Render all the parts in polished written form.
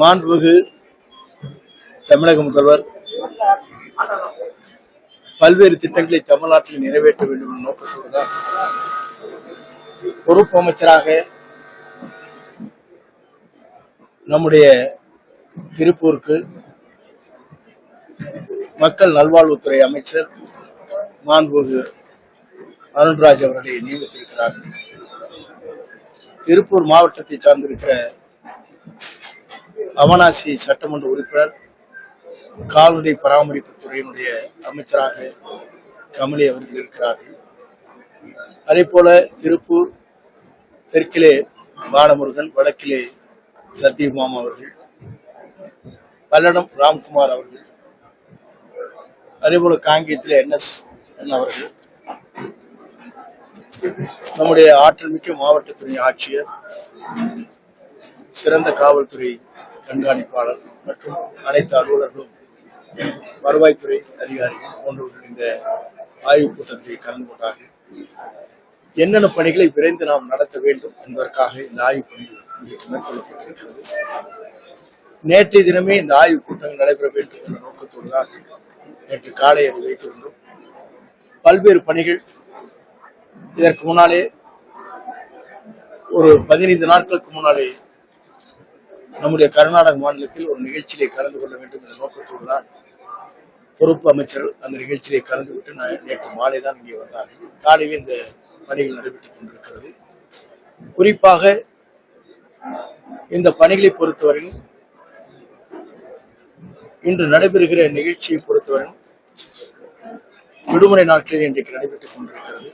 மாண்புமிகு தமிழக முதல்வர் பல்வேறு திட்டங்களை தமிழ்நாட்டில் நிறைவேற்ற வேண்டும் என்ற நோக்கத்தோடு தான் பொறுப்பு அமைச்சராக நம்முடைய திருப்பூருக்கு மக்கள் நல்வாழ்வுத்துறை அமைச்சர் மாண்புமிகு அருண்ராஜ் அவர்களை நியமித்திருக்கிறார்கள். திருப்பூர் மாவட்டத்தை சார்ந்திருக்கிற அவனாசி சட்டமன்ற உறுப்பினர் கால்நடை பராமரிப்பு துறையினுடைய அமைச்சராக கமலி அவர்கள் இருக்கிறார்கள். அதே போல திருப்பூர் தெற்கிலே பாலமுருகன், வடக்கிலே சத்யபாமா அவர்கள், பல்லடம் ராம்குமார் அவர்கள், அதே போல காங்கேயத்திலே NS அவர்கள், நம்முடைய ஆற்றல் மிக்க மாவட்டத்துறை ஆட்சியர், சிறந்த காவல்துறை கண்காணிப்பாளர் மற்றும் அனைத்து அலுவலர்களும், வருவாய்த்துறை அதிகாரிகள் போன்றவர்கள் இந்த ஆய்வுக் கூட்டத்தில் கலந்து கொண்டார்கள். என்னென்ன பணிகளை விரைந்து நாம் நடத்த வேண்டும் என்பதற்காக இந்த ஆய்வுப் பணிகள் மேற்கொள்ளப்பட்டிருக்கிறது. நேற்றைய தினமே இந்த ஆய்வுக் கூட்டங்கள் நடைபெற வேண்டும் என்ற நோக்கத்தோடு தான் நேற்று காலை அதை வைத்திருந்தோம். பல்வேறு பணிகள் இதற்கு முன்னாலே ஒரு 15 நாட்களுக்கு முன்னாலே நம்முடைய கர்நாடக மாநிலத்தில் ஒரு நிகழ்ச்சியிலே கலந்து கொள்ள வேண்டும் என்ற நோக்கத்தோடு தான் பொறுப்பு அமைச்சர் அந்த நிகழ்ச்சியிலே கலந்து விட்டு நேற்று மாலை தான் இங்கே வந்தார்கள். காலையில் இந்த பணிகள் நடைபெற்றுக் கொண்டிருக்கிறது. குறிப்பாக இந்த பணிகளை பொறுத்தவரையில் இன்று நடைபெறுகிற நிகழ்ச்சியை பொறுத்தவரை விடுமுறை நாட்களில் இன்றைக்கு நடைபெற்றுக் கொண்டிருக்கிறது.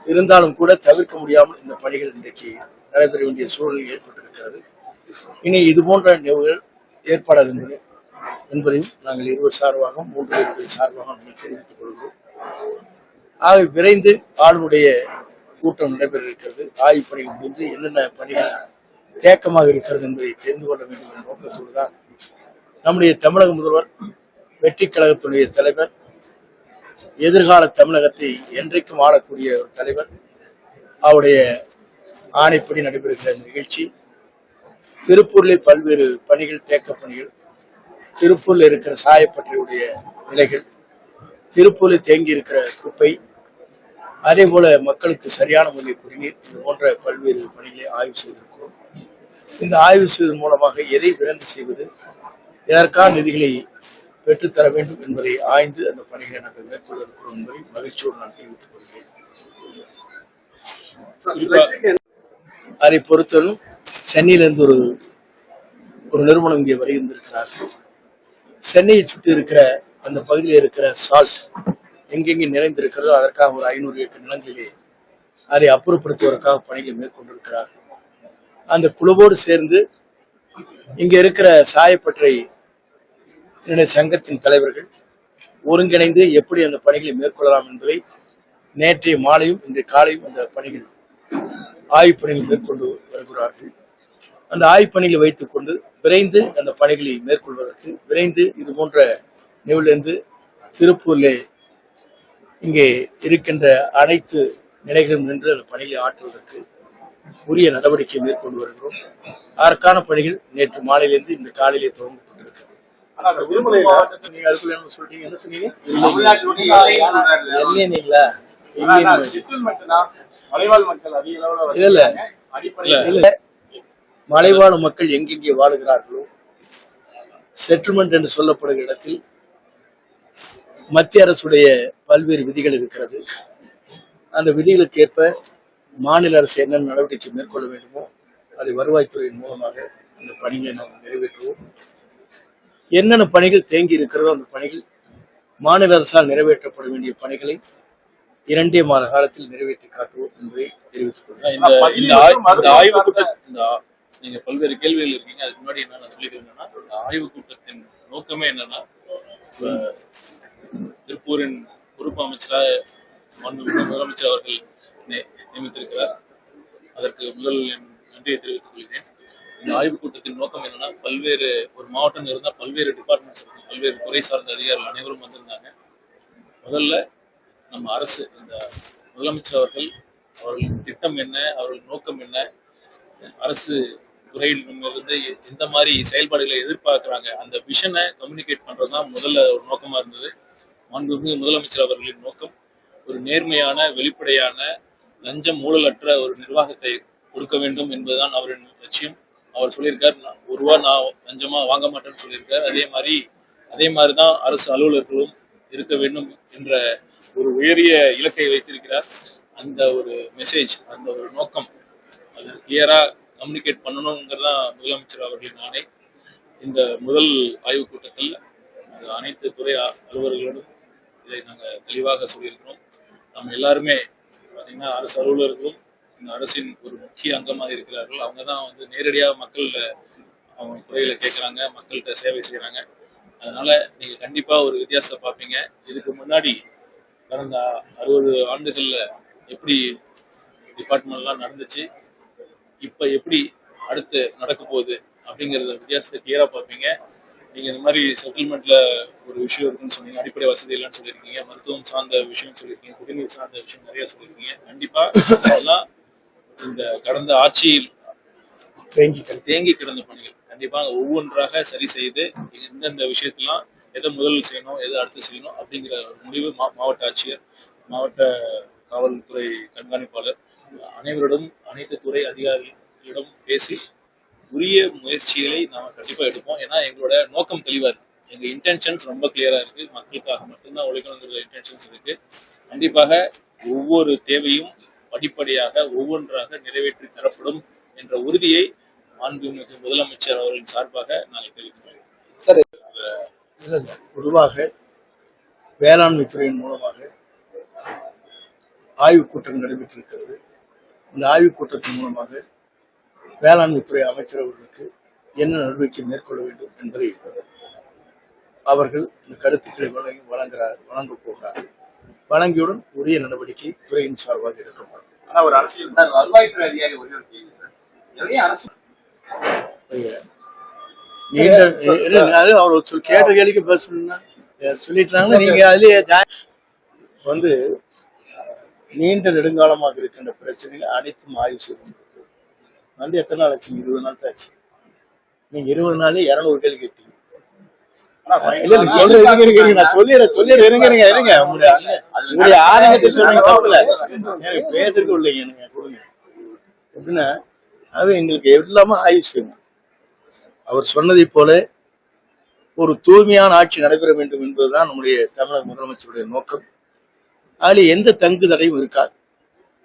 இருந்தாலும் கூட தவிர்க்க முடியாமல் இந்த பணிகள் இன்றைக்கு நடைபெற வேண்டிய சூழல் ஏற்பட்டிருக்கிறது. இனி இது போன்ற நிகழ்வுகள் ஏற்படாது என்பதையும் நாங்கள் இருவர் சார்பாகவும் 3 பேருடைய சார்பாக நாங்கள் தெரிவித்துக் கொள்கிறோம். ஆக விரைந்து ஆளுடைய கூட்டம் நடைபெற இருக்கிறது. ஆய்வுப் பணிகள் முடிந்து என்னென்ன பணிகள் தேக்கமாக இருக்கிறது என்பதை தெரிந்து கொள்ள வேண்டும் என்ற நோக்கத்தோடு தான் நம்முடைய தமிழக முதல்வர், வெற்றி கழகத்துடைய தலைவர், எதிர்கால தமிழகத்தை என்றைக்கும் ஆளக்கூடிய ஒரு தலைவர், அவருடைய ஆணைப்படி நடைபெறுகிற நிகழ்ச்சி. திருப்பூரிலே பல்வேறு பணிகள், தேக்க பணிகள், திருப்பூரில் இருக்கிற சாயப்பட்டறையுடைய நிலைகள், திருப்பூரில் தேங்கி இருக்கிற குப்பை, அதே போல மக்களுக்கு சரியான முறையில் குடிநீர், இது போன்ற பல்வேறு பணிகளை ஆய்வு செய்திருக்கிறோம். இந்த ஆய்வு செய்வதன் மூலமாக எதை விரைந்து செய்வது, எதற்கான நிதிகளை பெற்றுத்தர வேண்டும் என்பதை ஆய்ந்து அந்த பணிகளை நாங்கள் மேற்கொள்ள இருக்கிறோம் என்பதை மகிழ்ச்சியோடு நான் தெரிவித்துக் கொள்கிறேன். அதை பொறுத்தவரையும் சென்னையிலிருந்து ஒரு நிறுவனம் இங்கே வருகின்றிருக்கிறார்கள். சென்னையை சுற்றி இருக்கிற அந்த பகுதியில் இருக்கிற சால்ட் எங்கெங்கே நிறைந்திருக்கிறதோ அதற்காக ஒரு 500 ஏக்கர் நிலங்களிலே அதை அப்புறப்படுத்துவதற்காக பணிகளை மேற்கொண்டிருக்கிறார். அந்த குழுவோடு சேர்ந்து இங்கே இருக்கிற சாயப்பட்டறை சங்கத்தின் தலைவர்கள் ஒருங்கிணைந்து எப்படி அந்த பணிகளை மேற்கொள்ளலாம் என்பதை நேற்றைய மாலையும் இன்றைய காலையும் அந்த பணிகள் ஆய்வுப் பணிகள் மேற்கொண்டு வருகிறார்கள். அந்த ஆய்வுப் பணிகளை வைத்துக் கொண்டு விரைந்து அந்த பணிகளை மேற்கொள்வதற்கு, விரைந்து இது போன்ற நிகழ்விலிருந்து திருப்பூரிலே இங்கே இருக்கின்ற அனைத்து நிலைகளும் நின்று அந்த பணிகளை ஆற்றுவதற்கு உரிய நடவடிக்கை மேற்கொண்டு வருகிறோம். அதற்கான பணிகள் நேற்று மாலையிலிருந்து இந்த காலையிலே துவங்கப்பட்டிருக்கிறது. நீங்க அதுக்குள்ள என்ன சொல்றீங்க? என்ன சொன்னீங்க? மலைவாழ் மக்கள் எங்கெங்கே வாழுகிறார்களோ செட்டில்மெண்ட் என்று சொல்லப்படுகிற இடத்தில் மத்திய அரசுடைய பல்வேறு விதிகள் இருக்கிறது. அந்த விதிகளுக்கு ஏற்ப மாநில அரசு என்னென்ன நடவடிக்கை மேற்கொள்ள வேண்டுமோ அதை வருவாய்த்துறையின் மூலமாக அந்த பணிகளை நாம் நிறைவேற்றுவோம். என்னென்ன பணிகள் தேங்கி இருக்கிறதோ அந்த பணிகள் மாநில அரசால் நிறைவேற்றப்பட வேண்டிய பணிகளை 2 மாத காலத்தில் நிறைவேற்றி காட்டுவோம் என்பதை தெரிவித்துக் கொள்கிறேன். நீங்க பல்வேறு கேள்விகள் இருக்கீங்க. அதுக்கு முன்னாடி என்ன சொல்லிக்கிறேன்னா, இந்த ஆய்வுக் கூட்டத்தின் நோக்கமே என்னன்னா, திருப்பூரின் பொறுப்பு அமைச்சராக முதலமைச்சர் அவர்கள் நியமித்திருக்கிறார். அதற்கு முதல் நன்றியை தெரிவித்துக் கொள்கிறேன். இந்த ஆய்வுக் கூட்டத்தின் நோக்கம் என்னன்னா, பல்வேறு ஒரு மாவட்டம் இருந்தால் பல்வேறு டிபார்ட்மெண்ட்ஸ், பல்வேறு துறை சார்ந்த அதிகாரிகள் அனைவரும் வந்திருந்தாங்க. முதல்ல நம்ம அரசு, இந்த முதலமைச்சர் அவர்கள் திட்டம் என்ன, அவர்கள் நோக்கம் என்ன, அரசு துறையிலிருந்து எந்த மாதிரி செயல்பாடுகளை எதிர்பார்க்கிறாங்க, அந்த விஷனை கம்யூனிகேட் பண்றதுதான் முதல்ல ஒரு நோக்கமா இருந்தது. மாண்புமிகு முதலமைச்சர் அவர்களின் நோக்கம் ஒரு நேர்மையான, வெளிப்படையான, லஞ்சம் ஊழலற்ற ஒரு நிர்வாகத்தை கொடுக்க வேண்டும் என்பதுதான் அவரின் லட்சியம். அவர் சொல்லியிருக்கார், ஒரு ரூபா நான் லஞ்சமா வாங்க மாட்டேன்னு சொல்லியிருக்கார். அதே மாதிரிதான் அரசு அலுவலர்களும் இருக்க வேண்டும் என்ற ஒரு உயரிய இலக்கை வைத்திருக்கிறார். அந்த ஒரு மெசேஜ், அந்த ஒரு நோக்கம் அது கிளியரா கம்யூனிகேட் பண்ணணுங்கிறதான் முதலமைச்சர் அவர்களின் ஆணை. இந்த முதல் ஆய்வுக் கூட்டத்தில் அனைத்து துறை அலுவலர்களும் இதை நாங்கள் தெளிவாக சொல்லியிருக்கிறோம். நம்ம எல்லாருமே பார்த்தீங்கன்னா அரசு அலுவலர்களும் இந்த அரசின் ஒரு முக்கிய அங்கமாக இருக்கிறார்கள். அவங்க தான் வந்து நேரடியாக மக்கள் அவங்க குறைகளை கேட்குறாங்க, மக்கள்கிட்ட சேவை செய்கிறாங்க. அதனால நீங்கள் கண்டிப்பாக ஒரு வித்தியாசத்தை பார்ப்பீங்க. இதுக்கு முன்னாடி கடந்த 60 ஆண்டுகளில் எப்படி டிபார்ட்மெண்ட்லாம் நடந்துச்சு, இப்போ எப்படி அடுத்து நடக்க போகுது அப்படிங்கிறத வித்தியாசத்தை கிளியராக பார்ப்பீங்க. நீங்கள் இந்த மாதிரி செட்டில்மெண்ட்ல ஒரு விஷயம் இருக்குன்னு சொன்னீங்க, அடிப்படை வசதி இல்லைன்னு சொல்லியிருக்கீங்க, மருத்துவம் சார்ந்த விஷயம் சொல்லியிருக்கீங்க, குடிநீர் சார்ந்த விஷயம் நிறைய சொல்லியிருக்கீங்க. கண்டிப்பாக அதெல்லாம் இந்த கடந்த ஆட்சியில் தேங்கி கிடந்த பணிகள் கண்டிப்பாக ஒவ்வொன்றாக சரி செய்து எந்தெந்த விஷயத்தெல்லாம் எதை முதல் செய்யணும், எதை அடுத்து செய்யணும் அப்படிங்கிற முடிவு மாவட்ட ஆட்சியர், மாவட்ட காவல்துறை கண்காணிப்பாளர் அனைவரிடம், அனைத்து துறை அதிகாரிகளிடம் பேசி உரிய முயற்சிகளை நாம கண்டிப்பா எடுப்போம். ஏன்னா எங்களோட நோக்கம் தெளிவா இருக்கு, எங்க இன்டென்ஷன்ஸ் ரொம்ப கிளியரா இருக்கு. மக்களுக்காக மட்டும்தான் உழைக்கணுங்கிற இன்டென்ஷன்ஸ் இருக்கு. கண்டிப்பாக ஒவ்வொரு தேவையும் படிப்படியாக ஒவ்வொன்றாக நிறைவேற்றி தரப்படும் என்ற உறுதியை மாண்புமிகு முதலமைச்சர் அவர்களின் சார்பாக நாங்கள் தெரிவித்துள்ளோம். பொதுவாக வேளாண்மை துறையின் மூலமாக ஆய்வுக் கூட்டம் நடைபெற்றிருக்கிறது. இந்த ஆய்வுக் கூட்டத்தின் மூலமாக வேளாண்மைத்துறை அமைச்சர் அவர்களுக்கு என்ன நடவடிக்கை மேற்கொள்ள வேண்டும் என்பதை அவர்கள் இந்த கருத்துக்களை வழங்க போகிறார்கள். வழங்கியுடன் உரிய நடவடிக்கை துறையின் சார்பாக எடுக்கப்படும். ஒரு அரசியல் வருவாய்த்துறை அதிகாரி ஒரே ஒரு கேள்வி சார், அரசு அது அவர் கேட்ட கேள்விக்கு பஸ் சொல்லிட்டாங்க. நீங்க அதுலயே வந்து நீண்ட நெடுங்காலமாக இருக்கின்ற பிரச்சனைகள் அனைத்தும் ஆய்வு செய்யணும். வந்து எத்தனை நாள் ஆச்சு? 20 நாள் தான் ஆச்சு. நீங்க 20 நாளே 200 கேள்வி கேட்டீங்க. உங்களுடைய ஆதங்கத்தை சொன்னீங்க, தப்புல எனக்கு பேசுறதுக்கு இல்லைங்க. எனக்கு கொடுங்க எப்படின்னா எங்களுக்கு எல்லாமே ஆய்வு செய்யணும். அவர் சொன்னதை போல ஒரு தூய்மையான ஆட்சி நடைபெற வேண்டும் என்பதுதான் நம்முடைய தமிழக முதலமைச்சருடைய நோக்கம். அதில் எந்த தங்கு தடையும் இருக்காது.